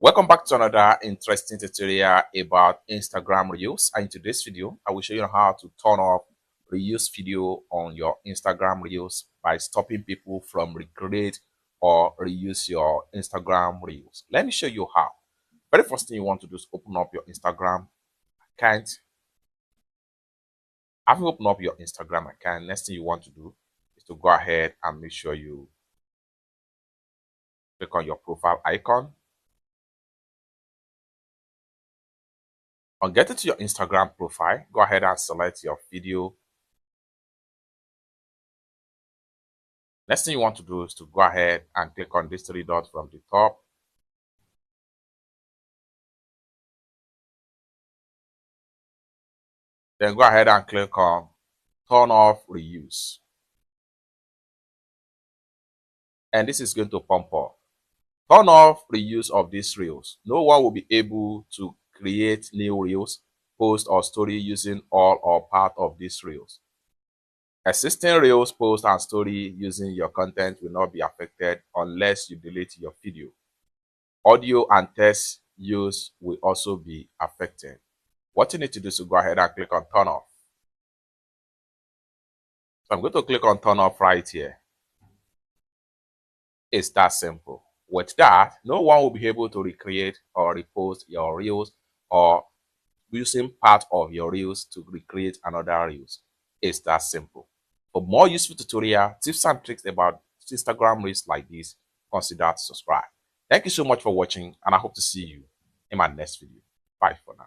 Welcome back to another interesting tutorial about Instagram Reels. And in today's video, I will show you how to turn off reuse video on your Instagram Reels by stopping people from recreate or reuse your Instagram Reels. Let me show you how. Very first thing you want to do is open up your Instagram account. After you open up your Instagram account, next thing you want to do is to go ahead and make sure you click on your profile icon. On getting to your Instagram profile, go ahead and select your video. Next thing you want to do is to go ahead and click on these three dots from the top. Then go ahead and click on turn off reuse. And this is going to pump up. Turn off reuse of these reels. No one will be able to create new reels, post or story using all or part of these reels. Existing reels, post and story using your content will not be affected unless you delete your video. Audio and text use will also be affected. What you need to do is to go ahead and click on turn off. So I'm going to click on turn off right here. It's that simple. With that, no one will be able to recreate or repost your reels or using part of your reels to recreate another reels. It's that simple. For more useful tutorial, tips and tricks about Instagram reels like this, consider to subscribe. Thank you so much for watching, and I hope to see you in my next video. Bye for now.